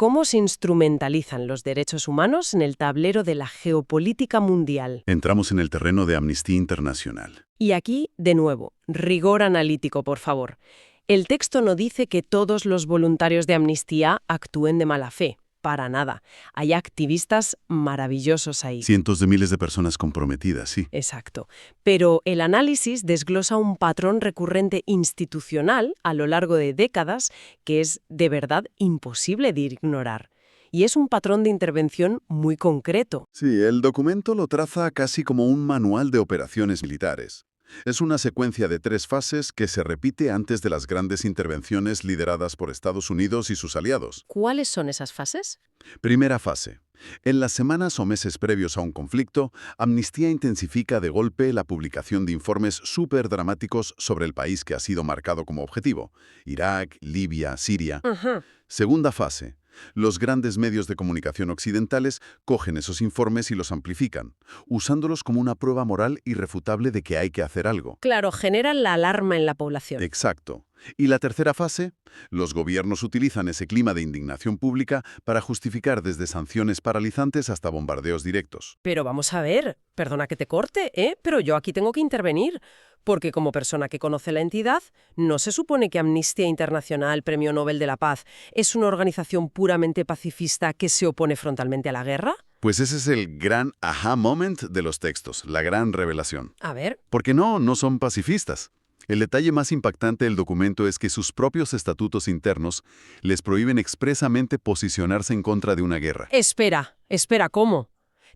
cómo se instrumentalizan los derechos humanos en el tablero de la geopolítica mundial. Entramos en el terreno de Amnistía Internacional. Y aquí, de nuevo, rigor analítico, por favor. El texto no dice que todos los voluntarios de Amnistía actúen de mala fe. Para nada. Hay activistas maravillosos ahí. Cientos de miles de personas comprometidas, sí. Exacto. Pero el análisis desglosa un patrón recurrente institucional a lo largo de décadas que es de verdad imposible de ignorar. Y es un patrón de intervención muy concreto. Sí, el documento lo traza casi como un manual de operaciones militares. Es una secuencia de 3 fases que se repite antes de las grandes intervenciones lideradas por Estados Unidos y sus aliados. ¿Cuáles son esas fases? Primera fase. En las semanas o meses previos a un conflicto, Amnistía intensifica de golpe la publicación de informes súper dramáticos sobre el país que ha sido marcado como objetivo: Irak, Libia, Siria. Ajá. Segunda fase. Los grandes medios de comunicación occidentales cogen esos informes y los amplifican, usándolos como una prueba moral irrefutable de que hay que hacer algo. Claro, generan la alarma en la población. Exacto. Y la tercera fase, los gobiernos utilizan ese clima de indignación pública para justificar desde sanciones paralizantes hasta bombardeos directos. Pero vamos a ver, perdona que te corte, pero yo aquí tengo que intervenir, porque como persona que conoce la entidad, ¿no se supone que Amnistía Internacional, Premio Nobel de la Paz, es una organización puramente pacifista que se opone frontalmente a la guerra? Pues ese es el gran aha moment de los textos, la gran revelación. A ver. Porque no son pacifistas. El detalle más impactante del documento es que sus propios estatutos internos les prohíben expresamente posicionarse en contra de una guerra. Espera, ¿cómo?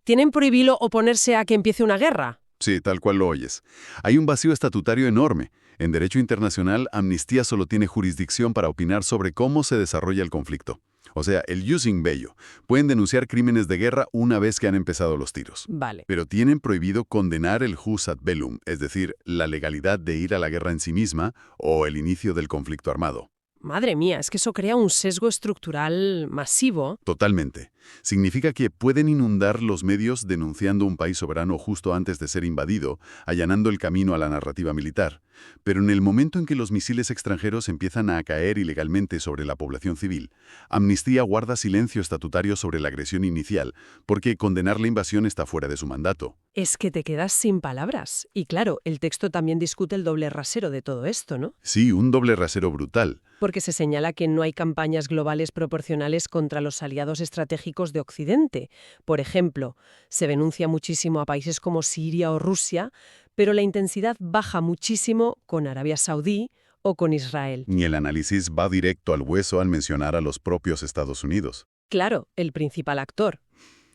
¿Tienen prohibido oponerse a que empiece una guerra? Sí, tal cual lo oyes. Hay un vacío estatutario enorme. En derecho internacional, Amnistía solo tiene jurisdicción para opinar sobre cómo se desarrolla el conflicto. O sea, el jus in bello. Pueden denunciar crímenes de guerra una vez que han empezado los tiros. Vale. Pero tienen prohibido condenar el jus ad bellum, es decir, la legalidad de ir a la guerra en sí misma o el inicio del conflicto armado. Madre mía, es que eso crea un sesgo estructural masivo. Totalmente. Significa que pueden inundar los medios denunciando un país soberano justo antes de ser invadido, allanando el camino a la narrativa militar. Pero en el momento en que los misiles extranjeros empiezan a caer ilegalmente sobre la población civil, Amnistía guarda silencio estatutario sobre la agresión inicial, porque condenar la invasión está fuera de su mandato. Es que te quedas sin palabras. Y claro, el texto también discute el doble rasero de todo esto, ¿no? Sí, un doble rasero brutal. Porque se señala que no hay campañas globales proporcionales contra los aliados estratégicos de Occidente. Por ejemplo, se denuncia muchísimo a países como Siria o Rusia, pero la intensidad baja muchísimo con Arabia Saudí o con Israel. Y el análisis va directo al hueso al mencionar a los propios Estados Unidos. Claro, el principal actor.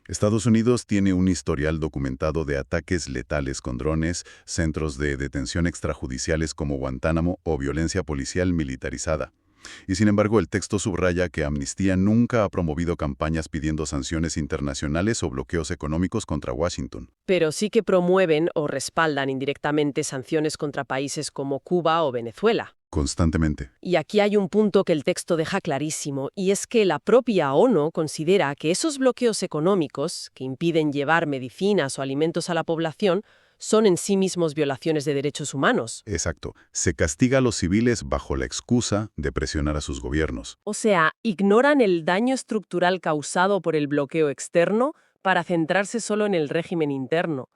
Estados Unidos tiene un historial documentado de ataques letales con drones, centros de detención extrajudiciales como Guantánamo o violencia policial militarizada. Y sin embargo, el texto subraya que Amnistía nunca ha promovido campañas pidiendo sanciones internacionales o bloqueos económicos contra Washington. Pero sí que promueven o respaldan indirectamente sanciones contra países como Cuba o Venezuela. Constantemente. Y aquí hay un punto que el texto deja clarísimo, y es que la propia ONU considera que esos bloqueos económicos, que impiden llevar medicinas o alimentos a la población, son en sí mismos violaciones de derechos humanos. Exacto. Se castiga a los civiles bajo la excusa de presionar a sus gobiernos. O sea, ignoran el daño estructural causado por el bloqueo externo para centrarse solo en el régimen interno.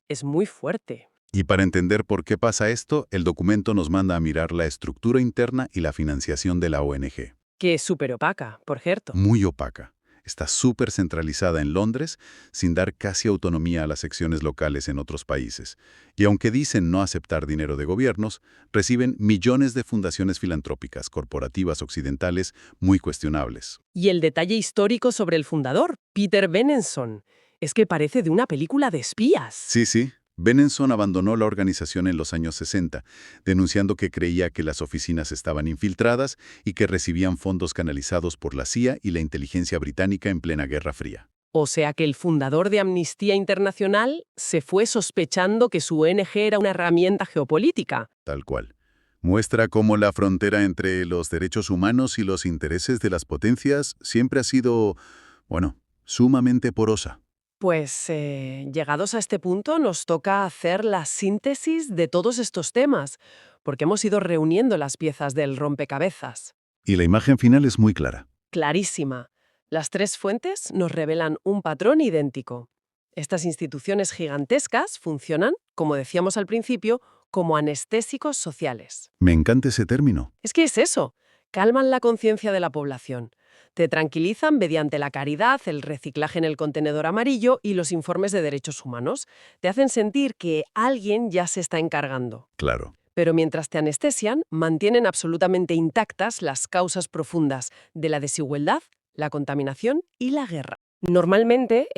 Es muy fuerte. Y para entender por qué pasa esto, el documento nos manda a mirar la estructura interna y la financiación de la ONG. Que es súper opaca, por cierto. Muy opaca. Está súper centralizada en Londres, sin dar casi autonomía a las secciones locales en otros países. Y aunque dicen no aceptar dinero de gobiernos, reciben millones de fundaciones filantrópicas corporativas occidentales muy cuestionables. Y el detalle histórico sobre el fundador, Peter Benenson, es que parece de una película de espías. Sí. Benenson abandonó la organización en los años 60, denunciando que creía que las oficinas estaban infiltradas y que recibían fondos canalizados por la CIA y la inteligencia británica en plena Guerra Fría. O sea que el fundador de Amnistía Internacional se fue sospechando que su ONG era una herramienta geopolítica. Tal cual. Muestra cómo la frontera entre los derechos humanos y los intereses de las potencias siempre ha sido, sumamente porosa. Pues, llegados a este punto, nos toca hacer la síntesis de todos estos temas, porque hemos ido reuniendo las piezas del rompecabezas. Y la imagen final es muy clara. Clarísima. Las tres fuentes nos revelan un patrón idéntico. Estas instituciones gigantescas funcionan, como decíamos al principio, como anestésicos sociales. Me encanta ese término. Es que es eso, calman la conciencia de la población. Te tranquilizan mediante la caridad, el reciclaje en el contenedor amarillo y los informes de derechos humanos. Te hacen sentir que alguien ya se está encargando. Claro. Pero mientras te anestesian, mantienen absolutamente intactas las causas profundas de la desigualdad, la contaminación y la guerra. Normalmente,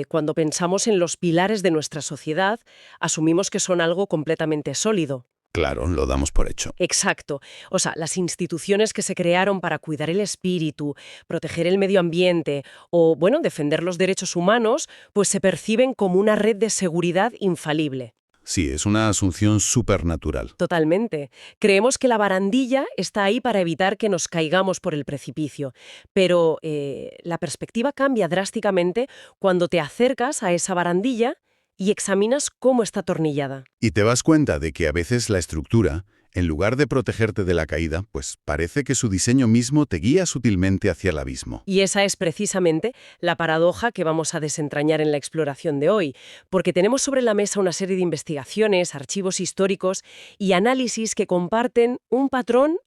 cuando pensamos en los pilares de nuestra sociedad, asumimos que son algo completamente sólido. Claro, lo damos por hecho. Exacto. O sea, las instituciones que se crearon para cuidar el espíritu, proteger el medio ambiente o, bueno, defender los derechos humanos, pues se perciben como una red de seguridad infalible. Sí, es una asunción supernatural. Totalmente. Creemos que la barandilla está ahí para evitar que nos caigamos por el precipicio, pero la perspectiva cambia drásticamente cuando te acercas a esa barandilla y examinas cómo está atornillada. Y te das cuenta de que a veces la estructura, en lugar de protegerte de la caída, pues parece que su diseño mismo te guía sutilmente hacia el abismo. Y esa es precisamente la paradoja que vamos a desentrañar en la exploración de hoy, porque tenemos sobre la mesa una serie de investigaciones, archivos históricos y análisis que comparten un patrón,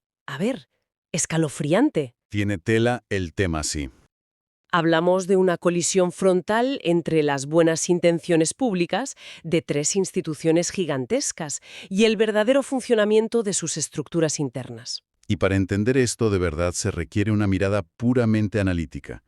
escalofriante. Tiene tela el tema, sí. Hablamos de una colisión frontal entre las buenas intenciones públicas de tres instituciones gigantescas y el verdadero funcionamiento de sus estructuras internas. Y para entender esto de verdad se requiere una mirada puramente analítica,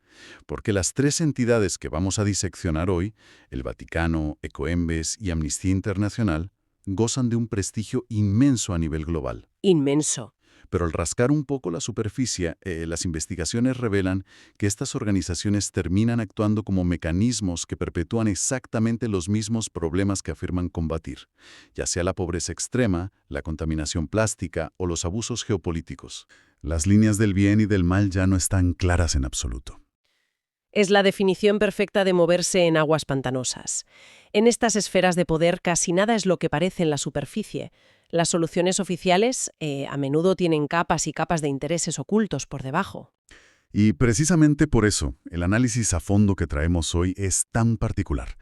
porque las tres entidades que vamos a diseccionar hoy, el Vaticano, Ecoembes y Amnistía Internacional, gozan de un prestigio inmenso a nivel global. Inmenso. Pero al rascar un poco la superficie, las investigaciones revelan que estas organizaciones terminan actuando como mecanismos que perpetúan exactamente los mismos problemas que afirman combatir, ya sea la pobreza extrema, la contaminación plástica o los abusos geopolíticos. Las líneas del bien y del mal ya no están claras en absoluto. Es la definición perfecta de moverse en aguas pantanosas. En estas esferas de poder casi nada es lo que parece en la superficie. Las soluciones oficiales a menudo tienen capas y capas de intereses ocultos por debajo. Y precisamente por eso, el análisis a fondo que traemos hoy es tan particular.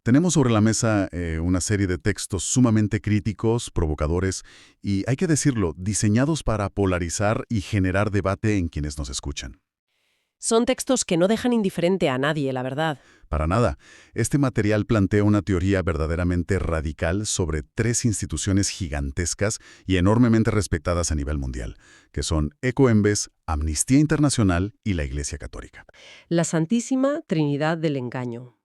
Tenemos sobre la mesa una serie de textos sumamente críticos, provocadores y, hay que decirlo, diseñados para polarizar y generar debate en quienes nos escuchan. Son textos que no dejan indiferente a nadie, la verdad. Para nada. Este material plantea una teoría verdaderamente radical sobre tres instituciones gigantescas y enormemente respetadas a nivel mundial, que son Ecoembes, Amnistía Internacional y la Iglesia Católica. La Santísima Trinidad del Engaño.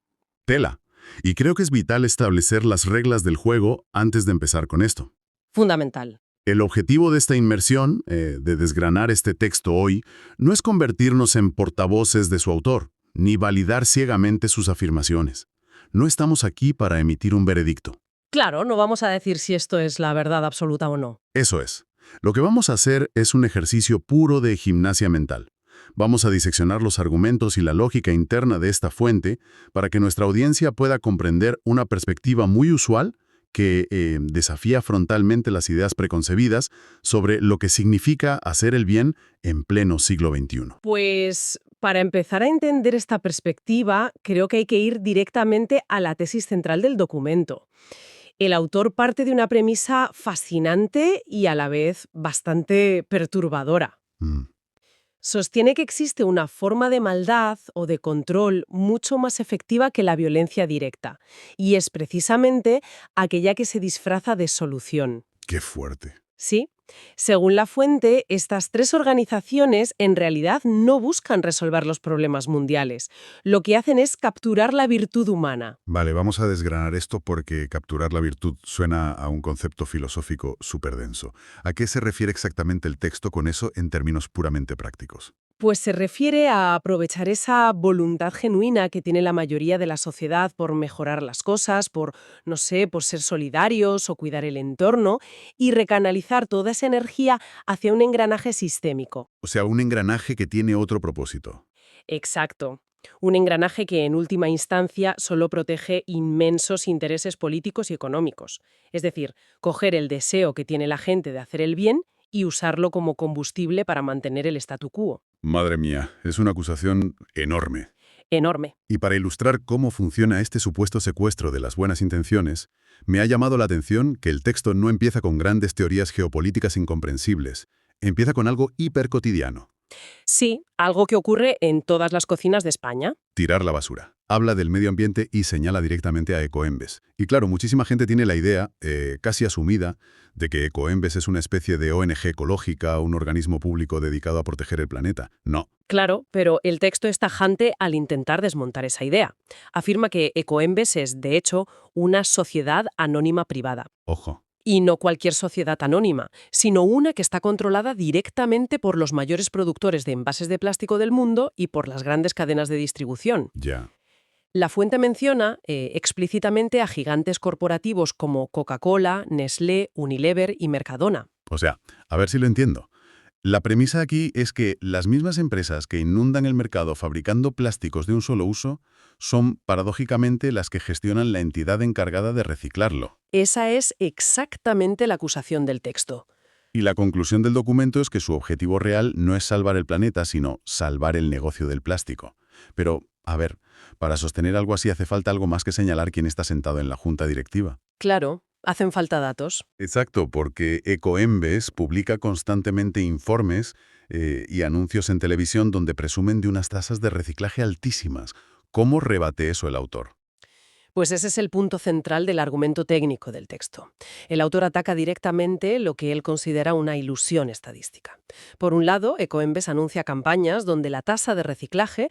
Tela. Y creo que es vital establecer las reglas del juego antes de empezar con esto. Fundamental. El objetivo de esta inmersión, de desgranar este texto hoy, no es convertirnos en portavoces de su autor, ni validar ciegamente sus afirmaciones. No estamos aquí para emitir un veredicto. Claro, no vamos a decir si esto es la verdad absoluta o no. Eso es. Lo que vamos a hacer es un ejercicio puro de gimnasia mental. Vamos a diseccionar los argumentos y la lógica interna de esta fuente para que nuestra audiencia pueda comprender una perspectiva muy usual que desafía frontalmente las ideas preconcebidas sobre lo que significa hacer el bien en pleno siglo XXI. Pues para empezar a entender esta perspectiva, creo que hay que ir directamente a la tesis central del documento. El autor parte de una premisa fascinante y a la vez bastante perturbadora. Sostiene que existe una forma de maldad o de control mucho más efectiva que la violencia directa, y es precisamente aquella que se disfraza de solución. ¡Qué fuerte! Sí. Según la fuente, estas tres organizaciones en realidad no buscan resolver los problemas mundiales. Lo que hacen es capturar la virtud humana. Vale, vamos a desgranar esto porque capturar la virtud suena a un concepto filosófico súper denso. ¿A qué se refiere exactamente el texto con eso en términos puramente prácticos? Pues se refiere a aprovechar esa voluntad genuina que tiene la mayoría de la sociedad por mejorar las cosas, por, no sé, por ser solidarios o cuidar el entorno, y recanalizar toda esa energía hacia un engranaje sistémico. O sea, un engranaje que tiene otro propósito. Exacto. Un engranaje que en última instancia solo protege inmensos intereses políticos y económicos. Es decir, coger el deseo que tiene la gente de hacer el bien y usarlo como combustible para mantener el statu quo. Madre mía, es una acusación enorme. Enorme. Y para ilustrar cómo funciona este supuesto secuestro de las buenas intenciones, me ha llamado la atención que el texto no empieza con grandes teorías geopolíticas incomprensibles. Empieza con algo hipercotidiano. Sí, algo que ocurre en todas las cocinas de España. Tirar la basura. Habla del medio ambiente y señala directamente a Ecoembes. Y claro, muchísima gente tiene la idea, casi asumida, de que Ecoembes es una especie de ONG ecológica, un organismo público dedicado a proteger el planeta. No. Claro, pero el texto es tajante al intentar desmontar esa idea. Afirma que Ecoembes es, de hecho, una sociedad anónima privada. Ojo. Y no cualquier sociedad anónima, sino una que está controlada directamente por los mayores productores de envases de plástico del mundo y por las grandes cadenas de distribución. Ya. La fuente menciona explícitamente a gigantes corporativos como Coca-Cola, Nestlé, Unilever y Mercadona. O sea, a ver si lo entiendo. La premisa aquí es que las mismas empresas que inundan el mercado fabricando plásticos de un solo uso son, paradójicamente, las que gestionan la entidad encargada de reciclarlo. Esa es exactamente la acusación del texto. Y la conclusión del documento es que su objetivo real no es salvar el planeta, sino salvar el negocio del plástico. Pero, a ver, para sostener algo así hace falta algo más que señalar quién está sentado en la junta directiva. Claro, hacen falta datos. Exacto, porque Ecoembes publica constantemente informes y anuncios en televisión donde presumen de unas tasas de reciclaje altísimas. ¿Cómo rebate eso el autor? Pues ese es el punto central del argumento técnico del texto. El autor ataca directamente lo que él considera una ilusión estadística. Por un lado, Ecoembes anuncia campañas donde la tasa de reciclaje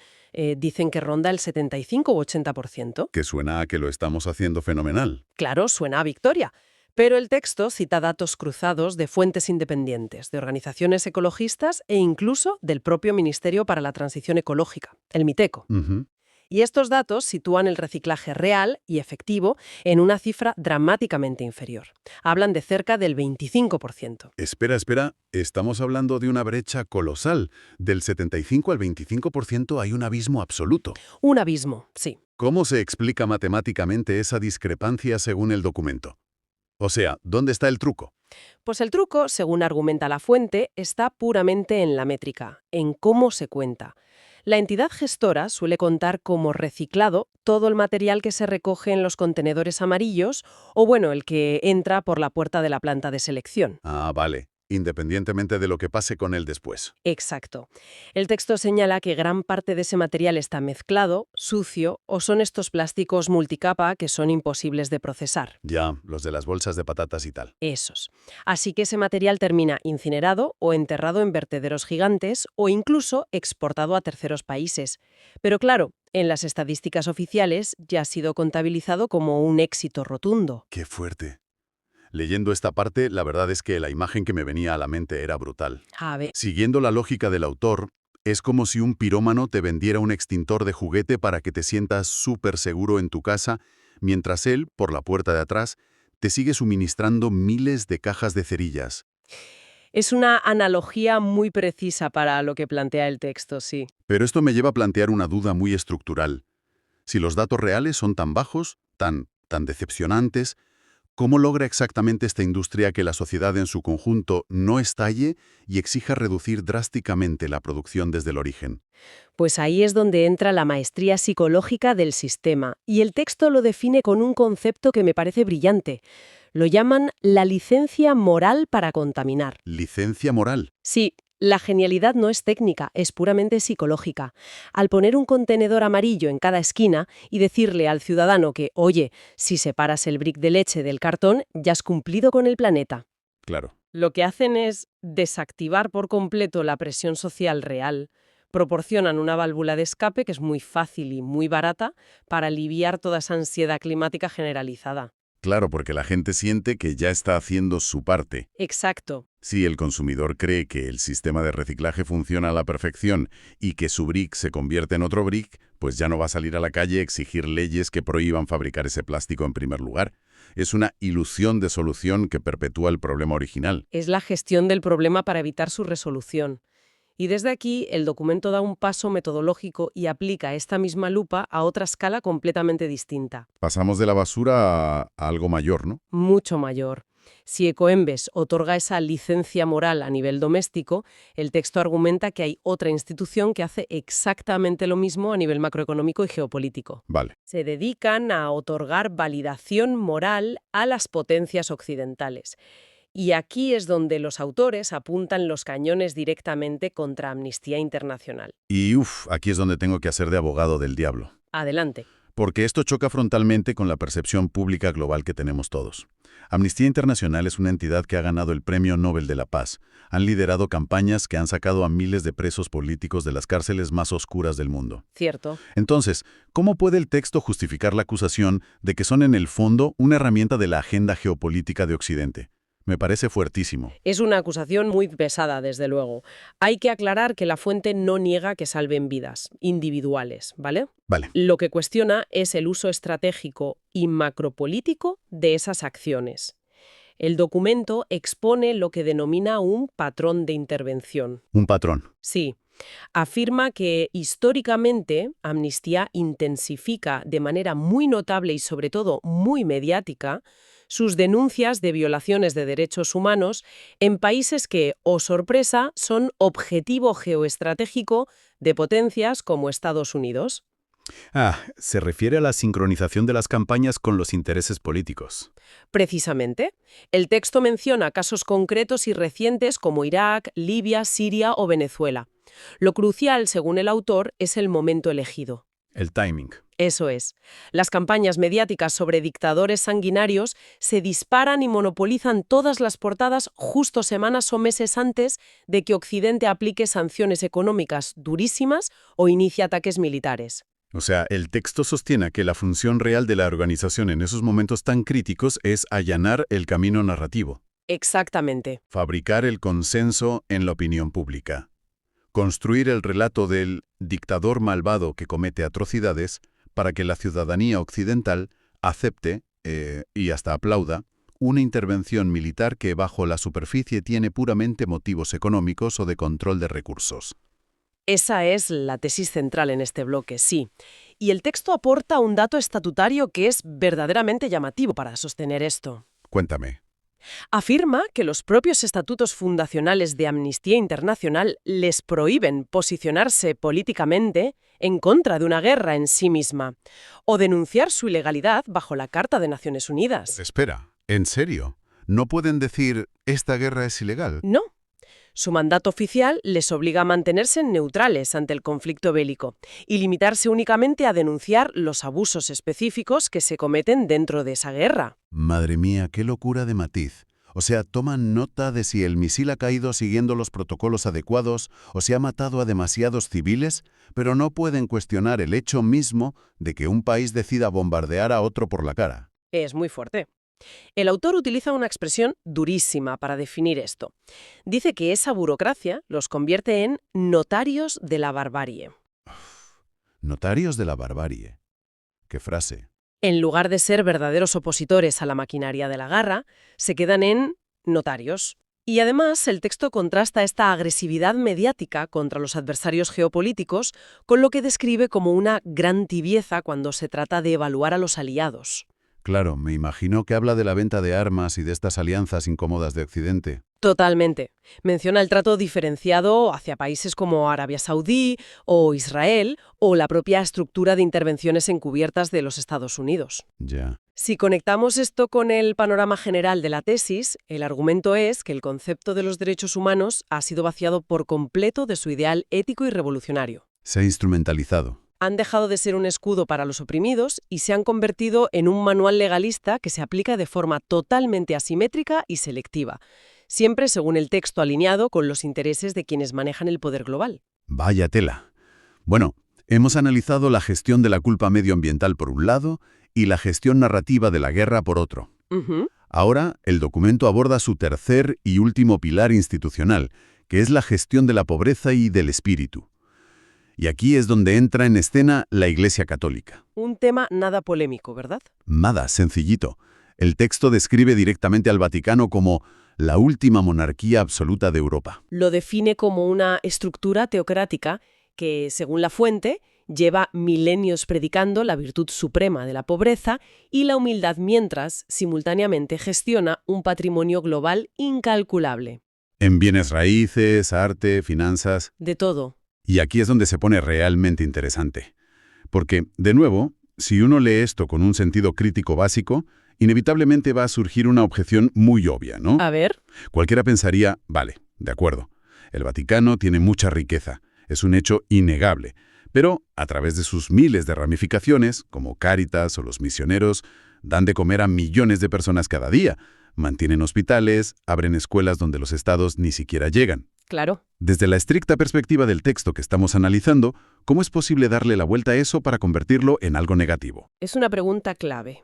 dicen que ronda el 75 u 80%. Que suena a que lo estamos haciendo fenomenal. Claro, suena a victoria. Pero el texto cita datos cruzados de fuentes independientes, de organizaciones ecologistas e incluso del propio Ministerio para la Transición Ecológica, el MITECO. Ujú. Y estos datos sitúan el reciclaje real y efectivo en una cifra dramáticamente inferior. Hablan de cerca del 25%. Espera, estamos hablando de una brecha colosal. Del 75 al 25% hay un abismo absoluto. Un abismo, sí. ¿Cómo se explica matemáticamente esa discrepancia según el documento? O sea, ¿dónde está el truco? Pues el truco, según argumenta la fuente, está puramente en la métrica, en cómo se cuenta. La entidad gestora suele contar como reciclado todo el material que se recoge en los contenedores amarillos o, bueno, el que entra por la puerta de la planta de selección. Ah, vale. Independientemente de lo que pase con él después. Exacto. El texto señala que gran parte de ese material está mezclado, sucio o son estos plásticos multicapa que son imposibles de procesar. Ya, los de las bolsas de patatas y tal. Esos. Así que ese material termina incinerado o enterrado en vertederos gigantes o incluso exportado a terceros países. Pero claro, en las estadísticas oficiales ya ha sido contabilizado como un éxito rotundo. ¡Qué fuerte! Leyendo esta parte, la verdad es que la imagen que me venía a la mente era brutal. A ver, Siguiendo la lógica del autor, es como si un pirómano te vendiera un extintor de juguete para que te sientas súper seguro en tu casa, mientras él, por la puerta de atrás, te sigue suministrando miles de cajas de cerillas. es una analogía muy precisa para lo que plantea el texto, sí. Pero esto me lleva a plantear una duda muy estructural. Si los datos reales son tan bajos, tan decepcionantes, ¿cómo logra exactamente esta industria que la sociedad en su conjunto no estalle y exija reducir drásticamente la producción desde el origen? Pues ahí es donde entra la maestría psicológica del sistema, y el texto lo define con un concepto que me parece brillante. Lo llaman la licencia moral para contaminar. Licencia moral. Sí, la genialidad no es técnica, es puramente psicológica. Al poner un contenedor amarillo en cada esquina y decirle al ciudadano que, oye, si separas el brick de leche del cartón, ya has cumplido con el planeta. Claro. Lo que hacen es desactivar por completo la presión social real. Proporcionan una válvula de escape que es muy fácil y muy barata para aliviar toda esa ansiedad climática generalizada. Claro, porque la gente siente que ya está haciendo su parte. Exacto. Si el consumidor cree que el sistema de reciclaje funciona a la perfección y que su brick se convierte en otro brick, pues ya no va a salir a la calle a exigir leyes que prohíban fabricar ese plástico en primer lugar. Es una ilusión de solución que perpetúa el problema original. Es la gestión del problema para evitar su resolución. Y desde aquí, el documento da un paso metodológico y aplica esta misma lupa a otra escala completamente distinta. Pasamos de la basura a algo mayor, ¿no? Mucho mayor. Si Ecoembes otorga esa licencia moral a nivel doméstico, el texto argumenta que hay otra institución que hace exactamente lo mismo a nivel macroeconómico y geopolítico. Vale. Se dedican a otorgar validación moral a las potencias occidentales. Y aquí es donde los autores apuntan los cañones directamente contra Amnistía Internacional. Y aquí es donde tengo que hacer de abogado del diablo. Adelante. Porque esto choca frontalmente con la percepción pública global que tenemos todos. Amnistía Internacional es una entidad que ha ganado el Premio Nobel de la Paz. Han liderado campañas que han sacado a miles de presos políticos de las cárceles más oscuras del mundo. Cierto. Entonces, ¿cómo puede el texto justificar la acusación de que son en el fondo una herramienta de la agenda geopolítica de Occidente? Me parece fuertísimo. Es una acusación muy pesada, desde luego. Hay que aclarar que la fuente no niega que salven vidas individuales, ¿vale? Vale. Lo que cuestiona es el uso estratégico y macropolítico de esas acciones. El documento expone lo que denomina un patrón de intervención. Un patrón. Sí. Afirma que históricamente Amnistía intensifica de manera muy notable y sobre todo muy mediática sus denuncias de violaciones de derechos humanos en países que, oh sorpresa, son objetivo geoestratégico de potencias como Estados Unidos. Se refiere a la sincronización de las campañas con los intereses políticos. Precisamente, el texto menciona casos concretos y recientes como Irak, Libia, Siria o Venezuela. Lo crucial, según el autor, es el momento elegido. El timing. Eso es. Las campañas mediáticas sobre dictadores sanguinarios se disparan y monopolizan todas las portadas justo semanas o meses antes de que Occidente aplique sanciones económicas durísimas o inicie ataques militares. O sea, el texto sostiene que la función real de la organización en esos momentos tan críticos es allanar el camino narrativo. Exactamente. Fabricar el consenso en la opinión pública. Construir el relato del dictador malvado que comete atrocidades para que la ciudadanía occidental acepte y hasta aplauda una intervención militar que bajo la superficie tiene puramente motivos económicos o de control de recursos. Esa es la tesis central en este bloque, sí. Y el texto aporta un dato estatutario que es verdaderamente llamativo para sostener esto. Cuéntame. Afirma que los propios estatutos fundacionales de Amnistía Internacional les prohíben posicionarse políticamente en contra de una guerra en sí misma o denunciar su ilegalidad bajo la Carta de Naciones Unidas. Espera, ¿en serio? ¿No pueden decir esta guerra es ilegal? No. Su mandato oficial les obliga a mantenerse neutrales ante el conflicto bélico y limitarse únicamente a denunciar los abusos específicos que se cometen dentro de esa guerra. Madre mía, qué locura de matiz. O sea, toman nota de si el misil ha caído siguiendo los protocolos adecuados o si ha matado a demasiados civiles, pero no pueden cuestionar el hecho mismo de que un país decida bombardear a otro por la cara. Es muy fuerte. El autor utiliza una expresión durísima para definir esto. Dice que esa burocracia los convierte en notarios de la barbarie. Notarios de la barbarie. ¿Qué frase? En lugar de ser verdaderos opositores a la maquinaria de la guerra, se quedan en notarios. Y además, el texto contrasta esta agresividad mediática contra los adversarios geopolíticos con lo que describe como una gran tibieza cuando se trata de evaluar a los aliados. Claro, me imagino que habla de la venta de armas y de estas alianzas incómodas de Occidente. Totalmente. Menciona el trato diferenciado hacia países como Arabia Saudí o Israel o la propia estructura de intervenciones encubiertas de los Estados Unidos. Ya. Si conectamos esto con el panorama general de la tesis, el argumento es que el concepto de los derechos humanos ha sido vaciado por completo de su ideal ético y revolucionario. Se ha instrumentalizado. Han dejado de ser un escudo para los oprimidos y se han convertido en un manual legalista que se aplica de forma totalmente asimétrica y selectiva, siempre según el texto alineado con los intereses de quienes manejan el poder global. Vaya tela. Bueno, hemos analizado la gestión de la culpa medioambiental por un lado y la gestión narrativa de la guerra por otro. Ahora, el documento aborda su tercer y último pilar institucional, que es la gestión de la pobreza y del espíritu. Y aquí es donde entra en escena la Iglesia Católica. Un tema nada polémico, ¿verdad? Nada, sencillito. El texto describe directamente al Vaticano como la última monarquía absoluta de Europa. Lo define como una estructura teocrática que, según la fuente, Lleva milenios predicando la virtud suprema de la pobreza y la humildad mientras, simultáneamente, gestiona un patrimonio global incalculable. En bienes raíces, arte, finanzas. De todo. Y aquí es donde se pone realmente interesante. Porque, de nuevo, si uno lee esto con un sentido crítico básico, inevitablemente va a surgir una objeción muy obvia, ¿no? A ver. Cualquiera pensaría, vale, de acuerdo, el Vaticano tiene mucha riqueza, es un hecho innegable, pero a través de sus miles de ramificaciones, como Cáritas o los misioneros, dan de comer a millones de personas cada día, mantienen hospitales, abren escuelas donde los estados ni siquiera llegan. Claro. Desde la estricta perspectiva del texto que estamos analizando, ¿cómo es posible darle la vuelta a eso para convertirlo en algo negativo? Es una pregunta clave.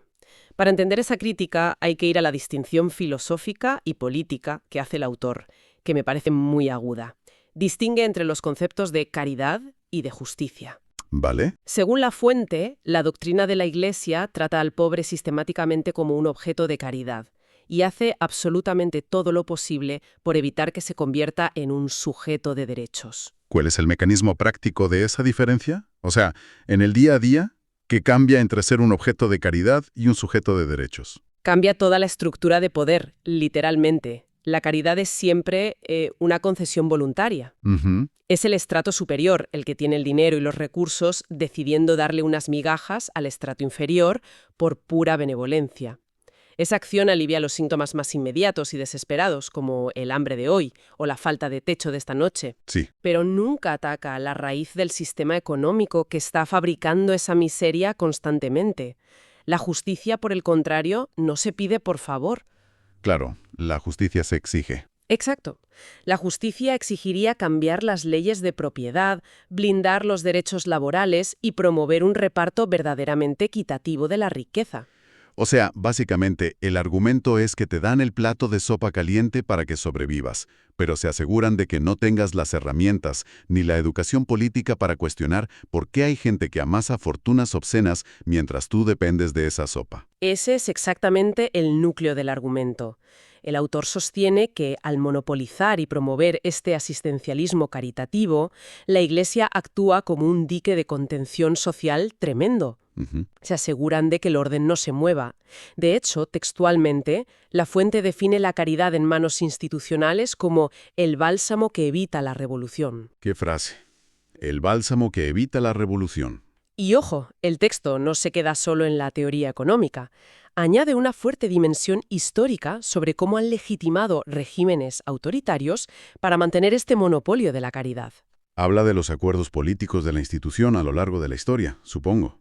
Para entender esa crítica hay que ir a la distinción filosófica y política que hace el autor, que me parece muy aguda. Distingue entre los conceptos de caridad y de justicia. ¿Vale? Según la fuente, la doctrina de la Iglesia trata al pobre sistemáticamente como un objeto de caridad y hace absolutamente todo lo posible por evitar que se convierta en un sujeto de derechos. ¿Cuál es el mecanismo práctico de esa diferencia? O sea, en el día a día, ¿qué cambia entre ser un objeto de caridad y un sujeto de derechos? Cambia toda la estructura de poder, literalmente. La caridad es siempre una concesión voluntaria. Ujú. Es el estrato superior el que tiene el dinero y los recursos decidiendo darle unas migajas al estrato inferior por pura benevolencia. Esa acción alivia los síntomas más inmediatos y desesperados, como el hambre de hoy o la falta de techo de esta noche. Sí. Pero nunca ataca la raíz del sistema económico que está fabricando esa miseria constantemente. La justicia, por el contrario, no se pide por favor. Claro, la justicia se exige. Exacto. La justicia exigiría cambiar las leyes de propiedad, blindar los derechos laborales y promover un reparto verdaderamente equitativo de la riqueza. O sea, básicamente, el argumento es que te dan el plato de sopa caliente para que sobrevivas, pero se aseguran de que no tengas las herramientas ni la educación política para cuestionar por qué hay gente que amasa fortunas obscenas mientras tú dependes de esa sopa. Ese es exactamente el núcleo del argumento. El autor sostiene que, al monopolizar y promover este asistencialismo caritativo, la Iglesia actúa como un dique de contención social tremendo. Ujú. Se aseguran de que el orden no se mueva. De hecho, textualmente, la fuente define la caridad en manos institucionales como el bálsamo que evita la revolución. ¿Qué frase? El bálsamo que evita la revolución. Y ojo, el texto no se queda solo en la teoría económica. Añade una fuerte dimensión histórica sobre cómo han legitimado regímenes autoritarios para mantener este monopolio de la caridad. Habla de los acuerdos políticos de la institución a lo largo de la historia, supongo.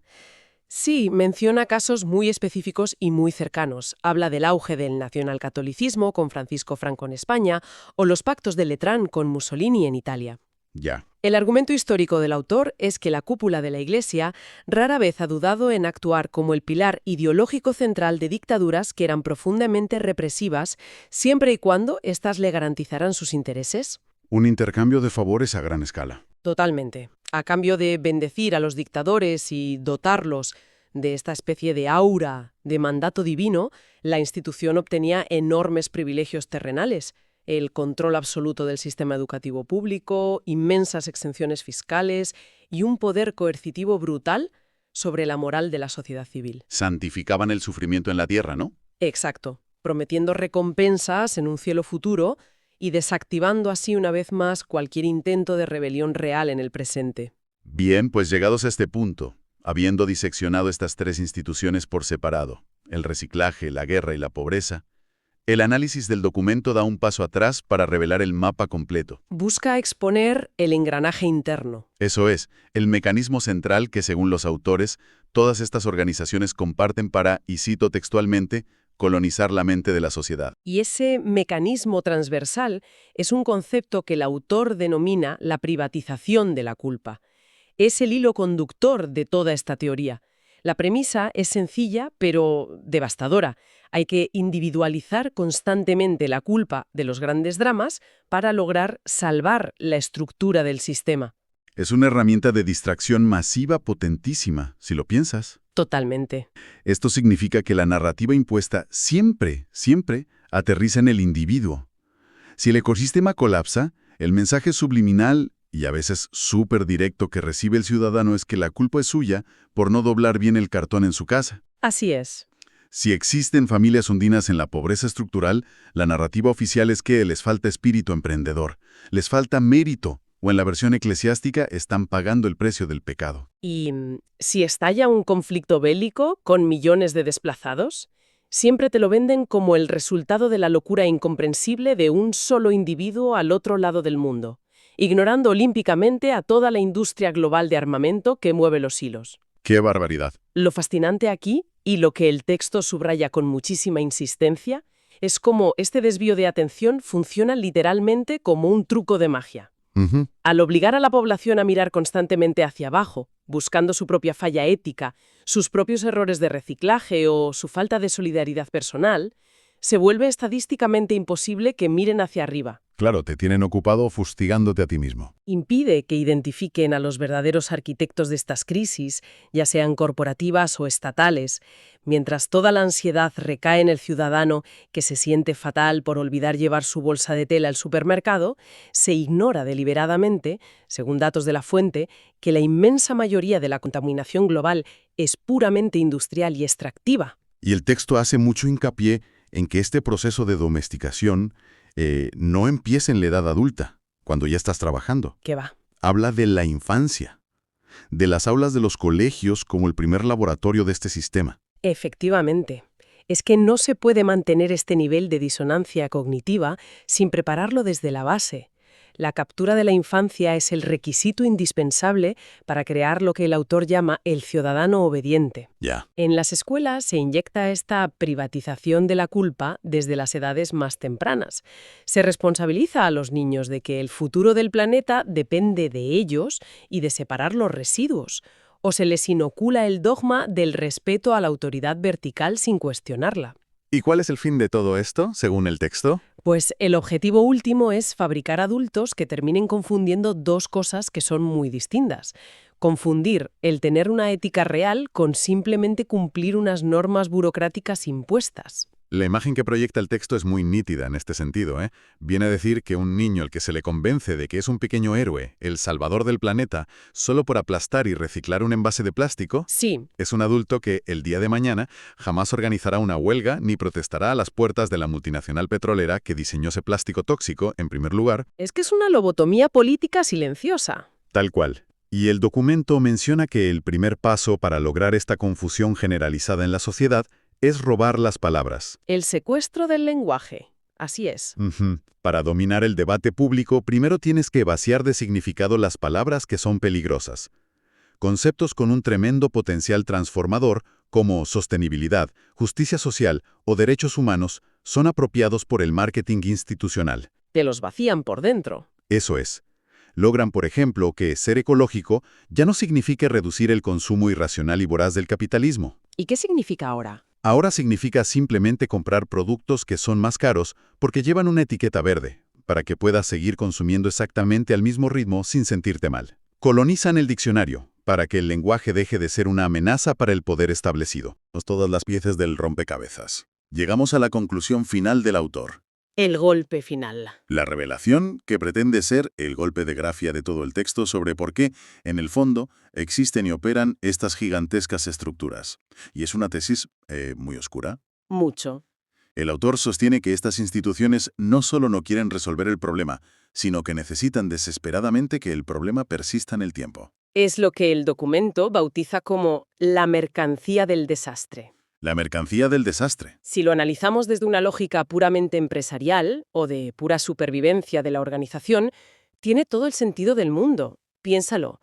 Sí, menciona casos muy específicos y muy cercanos. Habla del auge del nacionalcatolicismo con Francisco Franco en España o los pactos de Letrán con Mussolini en Italia. Ya. El argumento histórico del autor es que la cúpula de la Iglesia rara vez ha dudado en actuar como el pilar ideológico central de dictaduras que eran profundamente represivas, siempre y cuando éstas le garantizaran sus intereses. Un intercambio de favores a gran escala. Totalmente. A cambio de bendecir a los dictadores y dotarlos de esta especie de aura de mandato divino, la institución obtenía enormes privilegios terrenales, el control absoluto del sistema educativo público, inmensas exenciones fiscales y un poder coercitivo brutal sobre la moral de la sociedad civil. Santificaban el sufrimiento en la tierra, ¿no? Exacto, prometiendo recompensas en un cielo futuro y desactivando así una vez más cualquier intento de rebelión real en el presente. Bien, pues llegados a este punto, habiendo diseccionado estas tres instituciones por separado, el reciclaje, la guerra y la pobreza, el análisis del documento da un paso atrás para revelar el mapa completo. Busca exponer el engranaje interno. Eso es, el mecanismo central que, según los autores, todas estas organizaciones comparten para, y cito textualmente, colonizar la mente de la sociedad. Y ese mecanismo transversal es un concepto que el autor denomina la privatización de la culpa. Es el hilo conductor de toda esta teoría. La premisa es sencilla, pero devastadora. Hay que individualizar constantemente la culpa de los grandes dramas para lograr salvar la estructura del sistema. Es una herramienta de distracción masiva potentísima, si lo piensas. Totalmente. Esto significa que la narrativa impuesta siempre aterriza en el individuo. Si el ecosistema colapsa, el mensaje subliminal y a veces súper directo que recibe el ciudadano es que la culpa es suya por no doblar bien el cartón en su casa. Así es. Si existen familias hundidas en la pobreza estructural, la narrativa oficial es que les falta espíritu emprendedor, les falta mérito, o en la versión eclesiástica están pagando el precio del pecado. Y si estalla un conflicto bélico con millones de desplazados, siempre te lo venden como el resultado de la locura incomprensible de un solo individuo al otro lado del mundo, ignorando olímpicamente a toda la industria global de armamento que mueve los hilos. ¡Qué barbaridad! Lo fascinante aquí, y lo que el texto subraya con muchísima insistencia, es cómo este desvío de atención funciona literalmente como un truco de magia. Ujú. Al obligar a la población a mirar constantemente hacia abajo, buscando su propia falla ética, sus propios errores de reciclaje o su falta de solidaridad personal, se vuelve estadísticamente imposible que miren hacia arriba. Claro, te tienen ocupado fustigándote a ti mismo. Impide que identifiquen a los verdaderos arquitectos de estas crisis, ya sean corporativas o estatales, mientras toda la ansiedad recae en el ciudadano que se siente fatal por olvidar llevar su bolsa de tela al supermercado, se ignora deliberadamente, según datos de la fuente, que la inmensa mayoría de la contaminación global es puramente industrial y extractiva. Y el texto hace mucho hincapié en que este proceso de domesticación no empieza en la edad adulta, cuando ya estás trabajando. ¿Qué va? Habla de la infancia, de las aulas de los colegios como el primer laboratorio de este sistema. Efectivamente. Es que no se puede mantener este nivel de disonancia cognitiva sin prepararlo desde la base. La captura de la infancia es el requisito indispensable para crear lo que el autor llama el ciudadano obediente. Ya. En las escuelas se inyecta esta privatización de la culpa desde las edades más tempranas. Se responsabiliza a los niños de que el futuro del planeta depende de ellos y de separar los residuos. O se les inocula el dogma del respeto a la autoridad vertical sin cuestionarla. ¿Y cuál es el fin de todo esto, según el texto? Pues el objetivo último es fabricar adultos que terminen confundiendo dos cosas que son muy distintas. Confundir el tener una ética real con simplemente cumplir unas normas burocráticas impuestas. La imagen que proyecta el texto es muy nítida en este sentido, ¿eh? Viene a decir que un niño al que se le convence de que es un pequeño héroe, el salvador del planeta, solo por aplastar y reciclar un envase de plástico, Sí, es un adulto que, el día de mañana, jamás organizará una huelga ni protestará a las puertas de la multinacional petrolera que diseñó ese plástico tóxico, en primer lugar. es que es una lobotomía política silenciosa. Tal cual. Y el documento menciona que el primer paso para lograr esta confusión generalizada en la sociedad es robar las palabras. El secuestro del lenguaje. Así es. Ujú. Para dominar el debate público, primero tienes que vaciar de significado las palabras que son peligrosas. Conceptos con un tremendo potencial transformador, como sostenibilidad, justicia social o derechos humanos, son apropiados por el marketing institucional. Te los vacían por dentro. Eso es. Logran, por ejemplo, que ser ecológico ya no signifique reducir el consumo irracional y voraz del capitalismo. ¿Y qué significa ahora? Ahora significa simplemente comprar productos que son más caros porque llevan una etiqueta verde, para que puedas seguir consumiendo exactamente al mismo ritmo sin sentirte mal. Colonizan el diccionario, para que el lenguaje deje de ser una amenaza para el poder establecido. Todas las piezas del rompecabezas. Llegamos a la conclusión final del autor. El golpe final. La revelación, que pretende ser el golpe de gracia de todo el texto sobre por qué, en el fondo, existen y operan estas gigantescas estructuras. Y es una tesis muy oscura. Mucho. El autor sostiene que estas instituciones no solo no quieren resolver el problema, sino que necesitan desesperadamente que el problema persista en el tiempo. Es lo que el documento bautiza como la mercancía del desastre. La mercancía del desastre. Si lo analizamos desde una lógica puramente empresarial o de pura supervivencia de la organización, tiene todo el sentido del mundo. Piénsalo.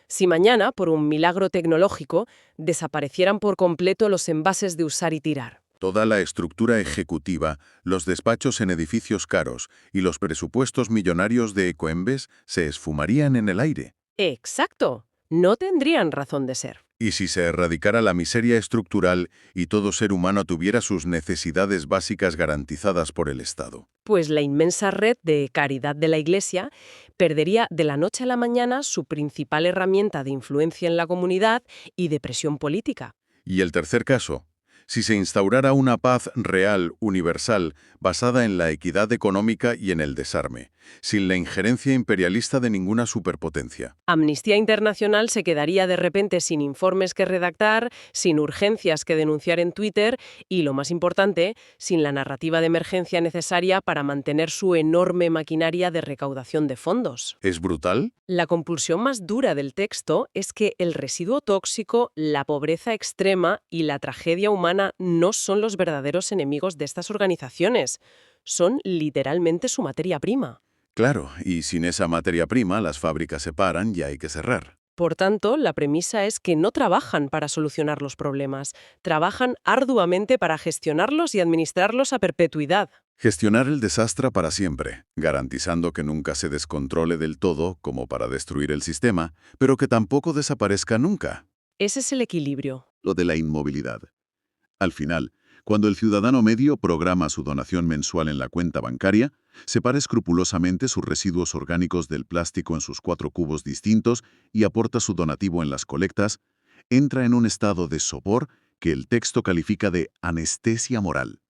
Si mañana, por un milagro tecnológico, desaparecieran por completo los envases de usar y tirar. Toda la estructura ejecutiva, los despachos en edificios caros y los presupuestos millonarios de Ecoembes se esfumarían en el aire. Exacto. No tendrían razón de ser. Y si se erradicara la miseria estructural y todo ser humano tuviera sus necesidades básicas garantizadas por el Estado. Pues la inmensa red de caridad de la Iglesia perdería de la noche a la mañana su principal herramienta de influencia en la comunidad y de presión política. Y el tercer caso, Si se instaurara una paz real, universal, basada en la equidad económica y en el desarme, sin la injerencia imperialista de ninguna superpotencia. Amnistía Internacional se quedaría de repente sin informes que redactar, sin urgencias que denunciar en Twitter y, lo más importante, sin la narrativa de emergencia necesaria para mantener su enorme maquinaria de recaudación de fondos. ¿Es brutal? La conclusión más dura del texto es que el residuo tóxico, la pobreza extrema y la tragedia humana no son los verdaderos enemigos de estas organizaciones. Son literalmente su materia prima. Claro, y sin esa materia prima las fábricas se paran y hay que cerrar. Por tanto, la premisa es que no trabajan para solucionar los problemas, trabajan arduamente para gestionarlos y administrarlos a perpetuidad. Gestionar el desastre para siempre, garantizando que nunca se descontrole del todo como para destruir el sistema, pero que tampoco desaparezca nunca. Ese es el equilibrio. Lo de la inmovilidad. Al final, cuando el ciudadano medio programa su donación mensual en la cuenta bancaria, separa escrupulosamente sus residuos orgánicos del plástico en sus 4 cubos distintos y aporta su donativo en las colectas, entra en un estado de sopor que el texto califica de anestesia moral.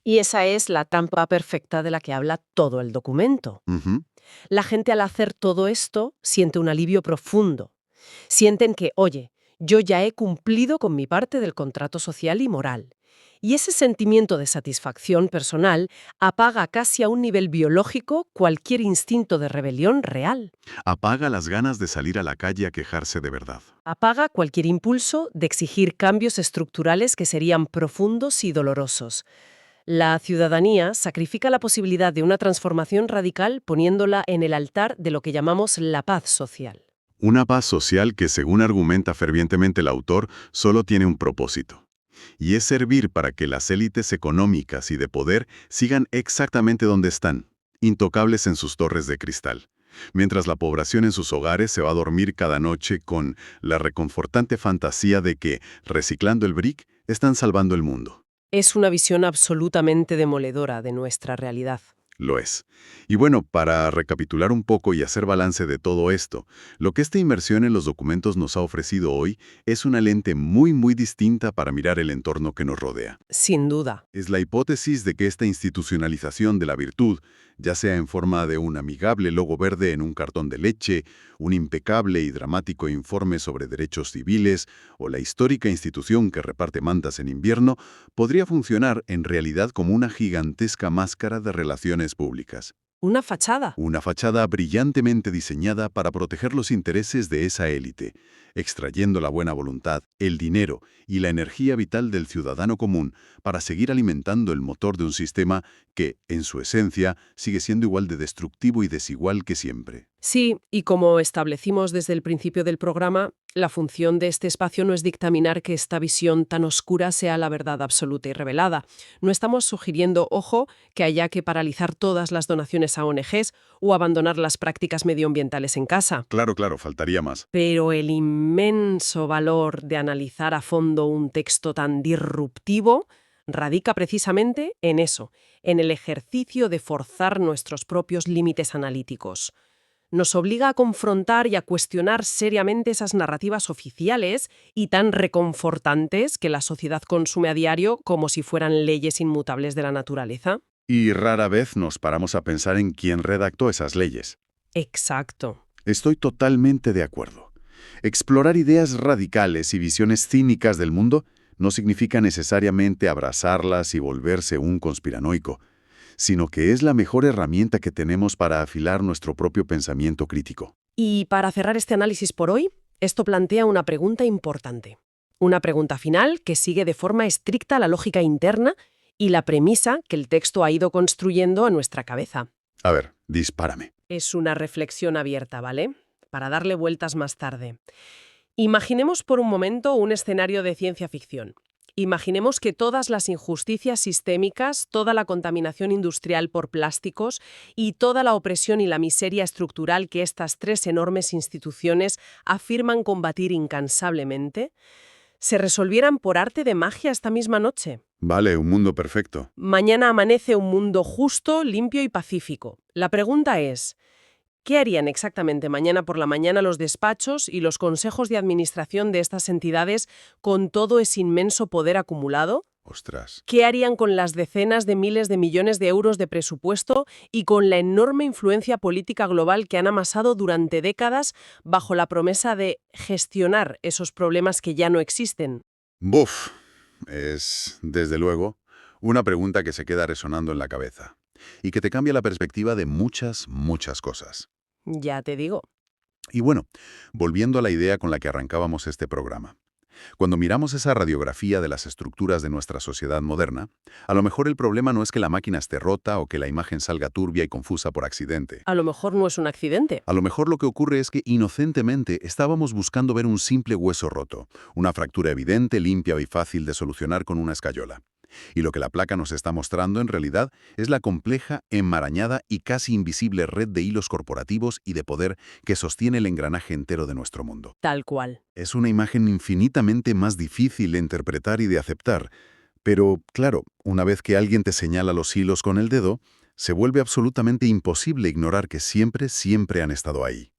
Y esa es la trampa perfecta de la que habla todo el documento. Ujú. La gente al hacer todo esto siente un alivio profundo. Sienten que, oye, yo ya he cumplido con mi parte del contrato social y moral. Y ese sentimiento de satisfacción personal apaga casi a un nivel biológico cualquier instinto de rebelión real. Apaga las ganas de salir a la calle a quejarse de verdad. Apaga cualquier impulso de exigir cambios estructurales que serían profundos y dolorosos. La ciudadanía sacrifica la posibilidad de una transformación radical poniéndola en el altar de lo que llamamos la paz social. Una paz social que, según argumenta fervientemente el autor, solo tiene un propósito. Y es servir para que las élites económicas y de poder sigan exactamente donde están, intocables en sus torres de cristal, mientras la población en sus hogares se va a dormir cada noche con la reconfortante fantasía de que, reciclando el brick, están salvando el mundo. Es una visión absolutamente demoledora de nuestra realidad. Lo es. Y bueno, para recapitular un poco y hacer balance de todo esto, lo que esta inmersión en los documentos nos ha ofrecido hoy es una lente muy distinta para mirar el entorno que nos rodea. Sin duda. Es la hipótesis de que esta institucionalización de la virtud, ya sea en forma de un amigable logo verde en un cartón de leche, un impecable y dramático informe sobre derechos civiles o la histórica institución que reparte mantas en invierno, podría funcionar en realidad como una gigantesca máscara de relaciones públicas. Una fachada. Una fachada brillantemente diseñada para proteger los intereses de esa élite, extrayendo la buena voluntad, el dinero y la energía vital del ciudadano común para seguir alimentando el motor de un sistema que, en su esencia, sigue siendo igual de destructivo y desigual que siempre. Sí, y como establecimos desde el principio del programa, la función de este espacio no es dictaminar que esta visión tan oscura sea la verdad absoluta y revelada. No estamos sugiriendo, ojo, que haya que paralizar todas las donaciones a ONGs o abandonar las prácticas medioambientales en casa. Claro, faltaría más. Pero el inmenso valor de analizar a fondo un texto tan disruptivo radica precisamente en eso, en el ejercicio de forzar nuestros propios límites analíticos. Nos obliga a confrontar y a cuestionar seriamente esas narrativas oficiales y tan reconfortantes que la sociedad consume a diario como si fueran leyes inmutables de la naturaleza. Y rara vez nos paramos a pensar en quién redactó esas leyes. Exacto. Estoy totalmente de acuerdo. Explorar ideas radicales y visiones cínicas del mundo no significa necesariamente abrazarlas y volverse un conspiranoico, sino que es la mejor herramienta que tenemos para afilar nuestro propio pensamiento crítico. Y para cerrar este análisis por hoy, esto plantea una pregunta importante. Una pregunta final que sigue de forma estricta la lógica interna y la premisa que el texto ha ido construyendo a nuestra cabeza. A ver, dispárame. Es una reflexión abierta, ¿vale? Para darle vueltas más tarde. Imaginemos por un momento un escenario de ciencia ficción. Imaginemos que todas las injusticias sistémicas, toda la contaminación industrial por plásticos y toda la opresión y la miseria estructural que estas 3 enormes instituciones afirman combatir incansablemente, se resolvieran por arte de magia esta misma noche. Vale, un mundo perfecto. Mañana amanece un mundo justo, limpio y pacífico. La pregunta es, ¿qué harían exactamente mañana por la mañana los despachos y los consejos de administración de estas entidades con todo ese inmenso poder acumulado? Ostras. ¿Qué harían con las decenas de miles de millones de euros de presupuesto y con la enorme influencia política global que han amasado durante décadas bajo la promesa de gestionar esos problemas que ya no existen? Buf, es, desde luego, una pregunta que se queda resonando en la cabeza y que te cambia la perspectiva de muchas, muchas cosas. Ya te digo. Y bueno, volviendo a la idea con la que arrancábamos este programa. Cuando miramos esa radiografía de las estructuras de nuestra sociedad moderna, a lo mejor el problema no es que la máquina esté rota o que la imagen salga turbia y confusa por accidente. A lo mejor no es un accidente. A lo mejor lo que ocurre es que inocentemente estábamos buscando ver un simple hueso roto, una fractura evidente, limpia y fácil de solucionar con una escayola. Y lo que la placa nos está mostrando en realidad es la compleja, enmarañada y casi invisible red de hilos corporativos y de poder que sostiene el engranaje entero de nuestro mundo. Tal cual. Es una imagen infinitamente más difícil de interpretar y de aceptar, pero claro, una vez que alguien te señala los hilos con el dedo, se vuelve absolutamente imposible ignorar que siempre, siempre han estado ahí.